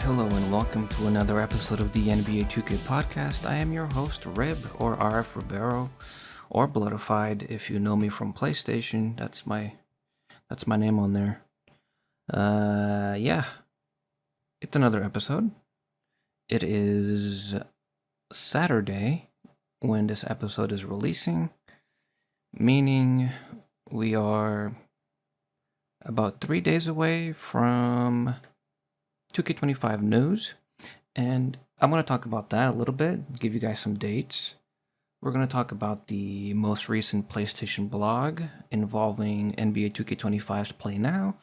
Hello and welcome to another episode of the NBA 2K podcast. I am your host, Rib, or RF Ribeiro, or Bloodified if you know me from PlayStation. That's my name on there. It's another episode. It is Saturday when this episode is releasing, meaning we are about 3 days away from 2K25 news, and I'm going to talk about that a little bit, give you guys some dates. We're going to talk about the most recent PlayStation blog involving NBA 2K25's PlayNow.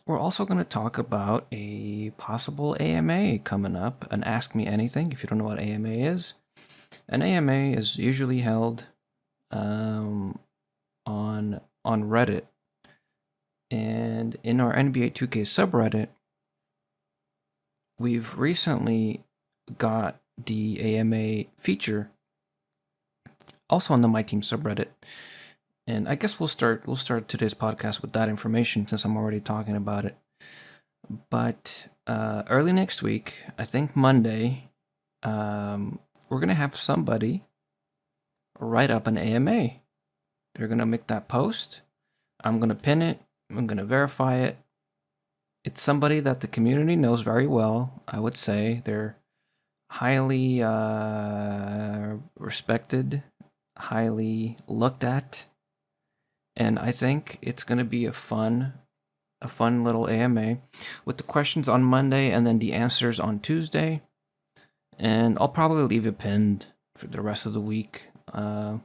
We're also going to talk about a possible AMA coming up, an Ask Me Anything, if you don't know what AMA is. An AMA is usually held on Reddit. And in our NBA 2K subreddit, we've recently got the AMA feature also on the My Team subreddit. And I guess we'll start today's podcast with that information since I'm already talking about it. But early next week, I think Monday, we're going to have somebody write up an AMA. They're going to make that post. I'm going to pin it. I'm going to verify it. It's somebody that the community knows very well, I would say. They're highly respected, highly looked at, and I think it's going to be a fun little AMA with the questions on Monday and then the answers on Tuesday. And I'll probably leave it pinned for the rest of the week. And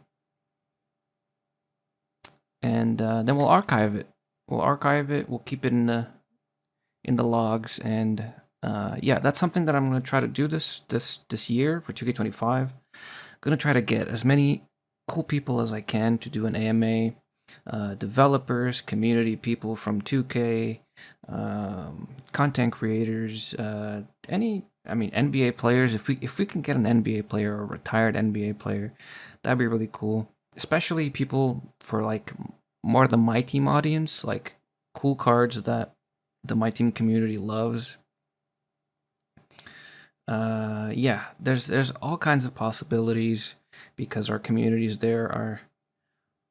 then we'll archive it. We'll keep it in the logs, and that's something that I'm going to try to do this year for 2K25. I'm going to try to get as many cool people as I can to do an AMA, developers, community people from 2K, content creators, NBA players. If we can get an NBA player or a retired NBA player, that'd be really cool. Especially people for like more the My Team audience, like cool cards that the My Team community loves. There's all kinds of possibilities because our communities there are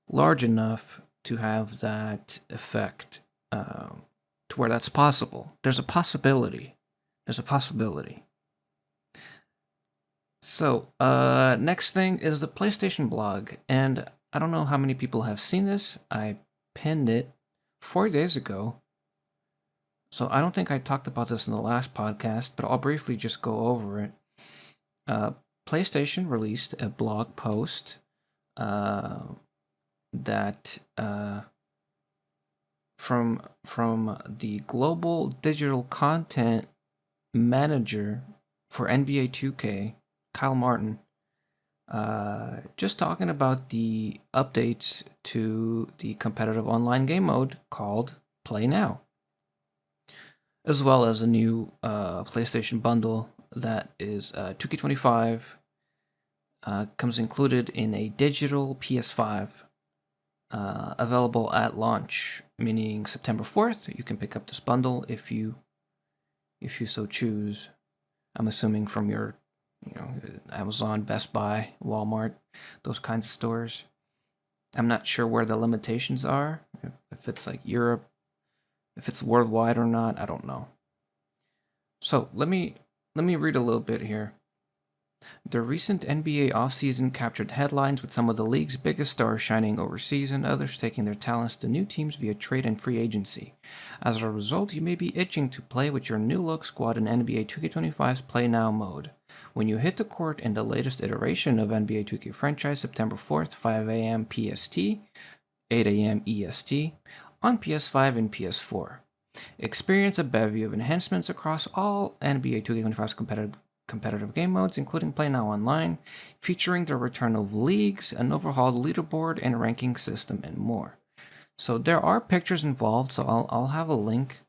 large enough to have that effect, to where that's possible. There's a possibility. So, next thing is the PlayStation blog, and I don't know how many people have seen this. I pinned it 4 days ago, so I don't think I talked about this in the last podcast, but I'll briefly just go over it. PlayStation released a blog post that from the global digital content manager for NBA 2K, Kyle Martin, just talking about the updates to the competitive online game mode called PlayNow, as well as a new PlayStation bundle that is 2K25, comes included in a digital PS5, available at launch, meaning September 4th. You can pick up this bundle if you so choose. I'm assuming from your Amazon, Best Buy, Walmart, those kinds of stores. I'm not sure where the limitations are, if it's like Europe, if it's worldwide or not, I don't know. So let me read a little bit here. The recent NBA offseason captured headlines with some of the league's biggest stars shining overseas and others taking their talents to new teams via trade and free agency. As a result, you may be itching to play with your new look squad in NBA 2K25's Play Now mode. When you hit the court in the latest iteration of NBA 2K franchise September 4th, 5 a.m. PST, 8 a.m. EST, on PS5 and PS4. Experience a bevy of enhancements across all NBA 2K25's competitive game modes, including Play Now Online, featuring the return of leagues, an overhauled leaderboard and ranking system, and more. So there are pictures involved, so I'll have a link.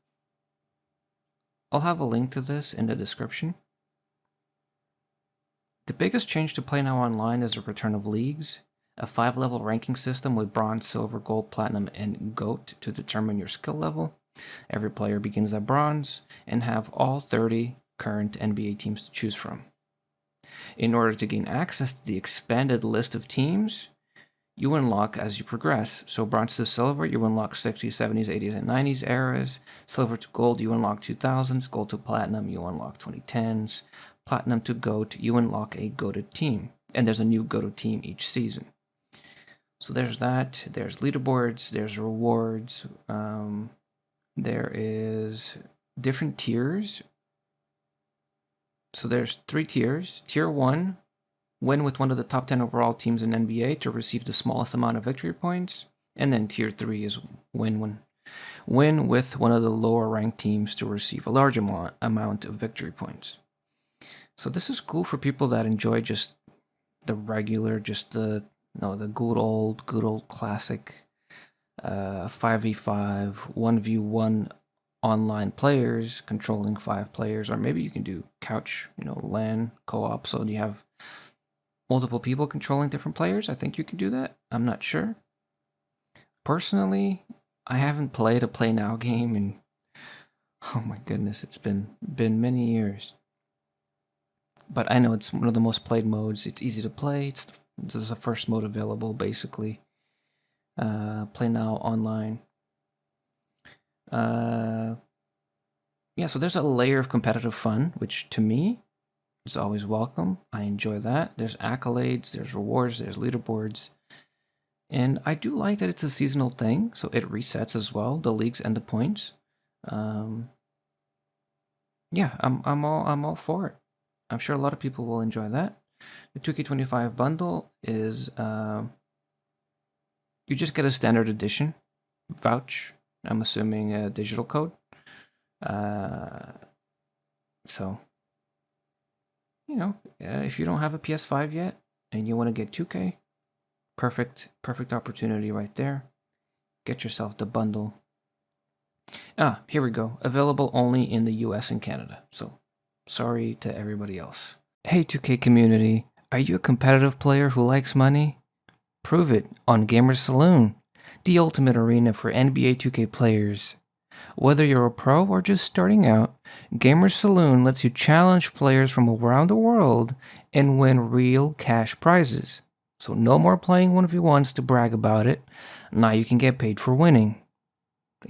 I'll have a link to this in the description. The biggest change to Play Now Online is the return of leagues, a 5-level ranking system with bronze, silver, gold, platinum, and GOAT to determine your skill level, Every player begins at bronze and have all 30 current NBA teams to choose from. In order to gain access to the expanded list of teams, you unlock as you progress. So bronze to silver, you unlock 60s, 70s, 80s, and 90s eras. Silver to gold, you unlock 2000s. Gold to platinum, you unlock 2010s. Platinum to GOAT, you unlock a GOATed team. And there's a new GOATed team each season. So there's that. There's leaderboards. There's rewards. There is different tiers. So there's 3 tiers. Tier 1, win with one of the top 10 overall teams in NBA to receive the smallest amount of victory points. And then tier 3 is win with one of the lower ranked teams to receive a large amount of victory points. So this is cool for people that enjoy just the regular, just the good old classic 5v5, 1v1 online players controlling 5 players, or maybe you can do couch, LAN co-op, so you have multiple people controlling different players. I think you can do that. I'm not sure. Personally, I haven't played a PlayNow game in, oh my goodness, it's been many years. But I know it's one of the most played modes. It's easy to play. This is the first mode available, basically. PlayNow online. Yeah, so there's a layer of competitive fun, which to me is always welcome. I enjoy that. There's accolades, there's rewards, there's leaderboards. And I do like that it's a seasonal thing, so it resets as well, the leagues and the points. Yeah, I'm all for it. I'm sure a lot of people will enjoy that. The 2K25 bundle is you just get a standard edition vouch. I'm assuming a digital code. So, if you don't have a PS5 yet and you want to get 2K, perfect opportunity right there. Get yourself the bundle. Here we go. Available only in the US and Canada. So, sorry to everybody else. Hey 2K community, are you a competitive player who likes money? Prove it on Gamer Saloon, the ultimate arena for NBA 2K players. Whether you're a pro or just starting out, Gamer Saloon lets you challenge players from around the world and win real cash prizes. So no more playing 1v1s to brag about it. Now you can get paid for winning.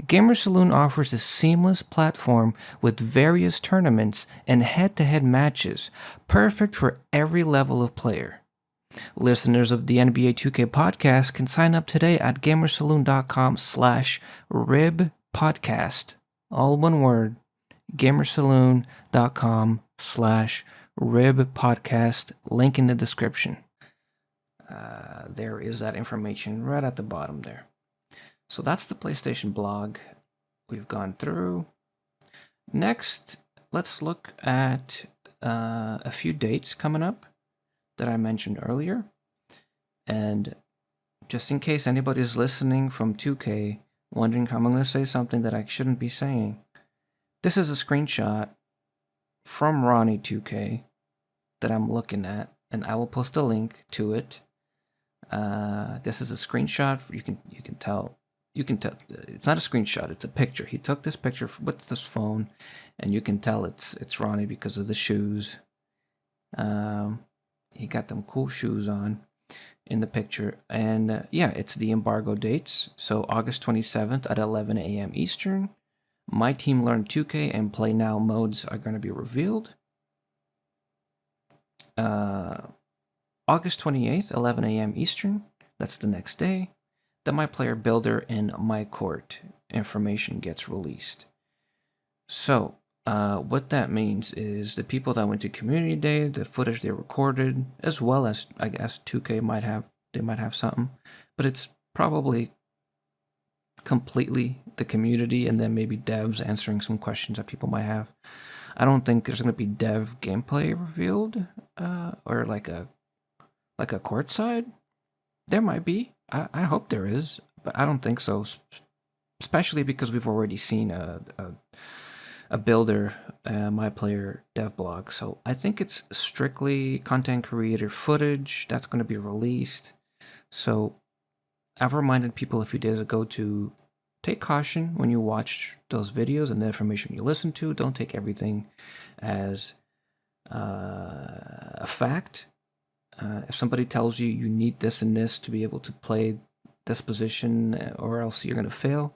Gamer Saloon offers a seamless platform with various tournaments and head-to-head matches, perfect for every level of player. Listeners of the NBA 2K podcast can sign up today at gamersaloon.com/ribpodcast. All one word, gamersaloon.com/ribpodcast. Link in the description. There is that information right at the bottom there. So that's the PlayStation blog we've gone through. Next, let's look at a few dates coming up that I mentioned earlier. And just in case anybody's listening from 2K, wondering how I'm going to say something that I shouldn't be saying, this is a screenshot from Ronnie 2K that I'm looking at, and I will post a link to it. This is a screenshot. You can tell. You can tell it's not a screenshot. It's a picture. He took this picture with this phone, and you can tell it's Ronnie because of the shoes. He got them cool shoes on in the picture, and yeah, it's the Embargo Dates. So August 27th at 11 a.m. Eastern. My Team Learn 2K and PlayNow modes are going to be revealed. August 28th, 11 a.m. Eastern. That's the next day. The My Player Builder and My Court information gets released. So, what that means is the people that went to Community Day, the footage they recorded, as well as I guess 2K might have something, but it's probably completely the community and then maybe devs answering some questions that people might have. I don't think there's going to be dev gameplay revealed, or like a court side. There might be. I hope there is, but I don't think so. Especially because we've already seen a builder, My Player dev blog. So I think it's strictly content creator footage that's going to be released. So I've reminded people a few days ago to take caution when you watch those videos and the information you listen to. Don't take everything as a fact. If somebody tells you you need this and this to be able to play this position, or else you're going to fail,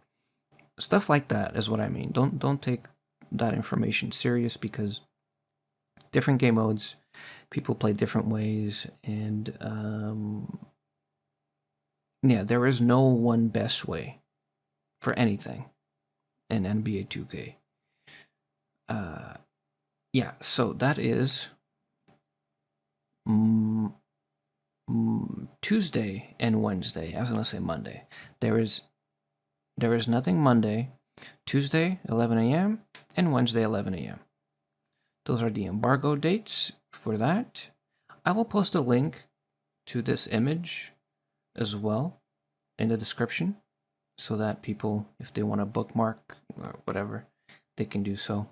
stuff like that is what I mean. Don't take that information serious, because different game modes, people play different ways, and yeah, there is no one best way for anything in NBA 2K. Yeah, so that is Tuesday and Wednesday. I was gonna say Monday. There is nothing Monday. Tuesday 11 a.m. and Wednesday 11 a.m. Those are the embargo dates for that. I will post a link to this image as well in the description, so that people, if they want to bookmark or whatever, they can do so.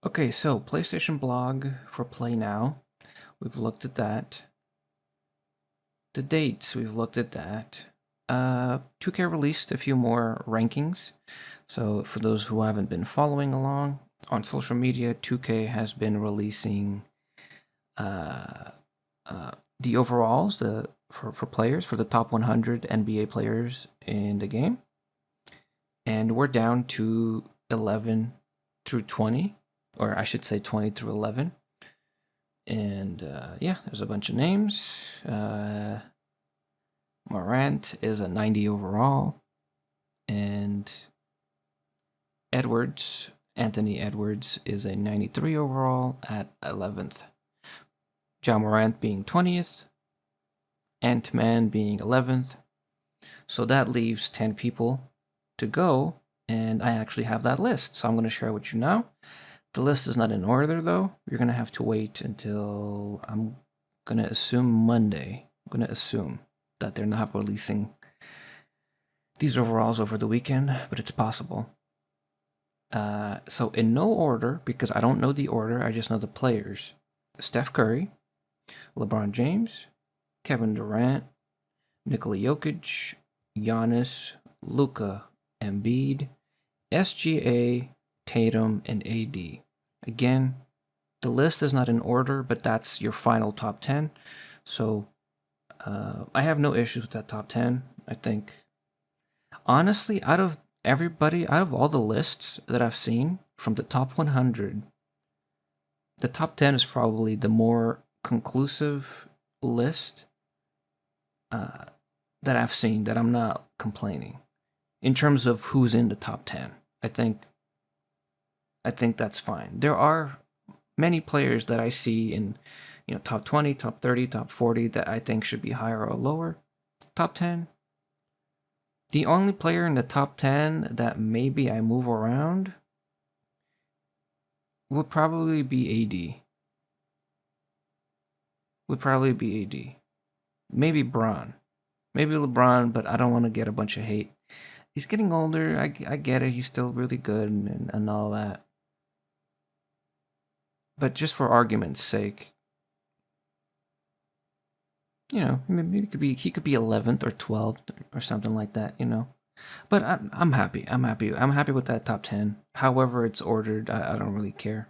Okay, so PlayStation Blog for PlayNow, we've looked at that. The dates, we've looked at that. 2K released a few more rankings. So for those who haven't been following along on social media, 2K has been releasing the overalls for players, for the top 100 NBA players in the game. And we're down to 11 through 20, or I should say 20 through 11. And yeah, there's a bunch of names. Morant is a 90 overall, and Anthony Edwards is a 93 overall at 11th. Ja Morant being 20th, Ant-Man being 11th. So that leaves 10 people to go, and I actually have that list, so I'm going to share it with you now. The list is not in order, though. You're going to have to wait until, I'm going to assume, Monday. I'm going to assume that they're not releasing these overalls over the weekend, but it's possible. So in no order, because I don't know the order, I just know the players. Steph Curry, LeBron James, Kevin Durant, Nikola Jokic, Giannis, Luka, Embiid, SGA, Tatum, and AD. Again, the list is not in order, but that's your final top 10. So I have no issues with that top 10. I think, honestly, out of everybody, out of all the lists that I've seen from the top 100, the top 10 is probably the more conclusive list that I've seen, that I'm not complaining in terms of who's in the top 10. I think that's fine. There are many players that I see in, top 20, top 30, top 40 that I think should be higher or lower. Top 10. The only player in the top 10 that maybe I move around would probably be AD. Maybe Bron. Maybe LeBron, but I don't want to get a bunch of hate. He's getting older. I get it. He's still really good and all that. But just for argument's sake, maybe he could be 11th or 12th or something like that, But I'm happy. I'm happy with that top 10. However it's ordered, I don't really care.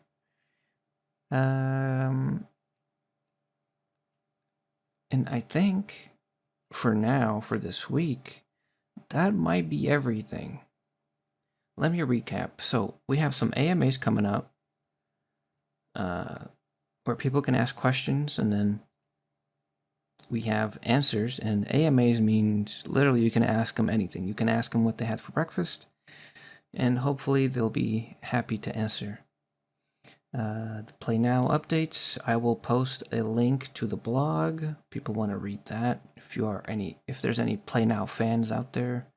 And I think for now, for this week, that might be everything. Let me recap. So we have some AMAs coming up, where people can ask questions, and then we have answers. And AMAs means literally you can ask them anything. You can ask them what they had for breakfast, and hopefully they'll be happy to answer. The Play Now updates, I will post a link to the blog. People want to read that. If there's any Play Now fans out there.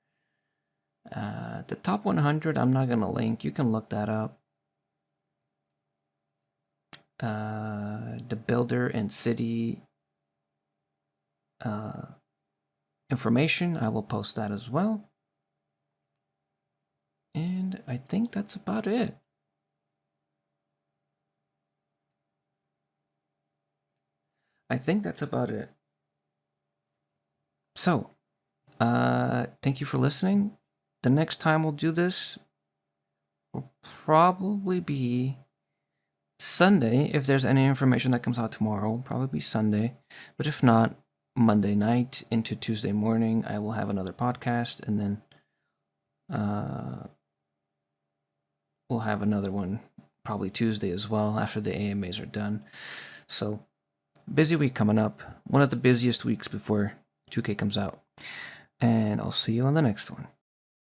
The top 100, I'm not gonna link. You can look that up. The builder and city information, I will post that as well. And I think that's about it. So, Thank you for listening. The next time we'll do this will probably be Sunday. If there's any information that comes out tomorrow, it'll probably be Sunday. But if not, Monday night into Tuesday morning, I will have another podcast, and then we'll have another one probably Tuesday as well after the AMAs are done. So, busy week coming up. One of the busiest weeks before 2K comes out. And I'll see you on the next one.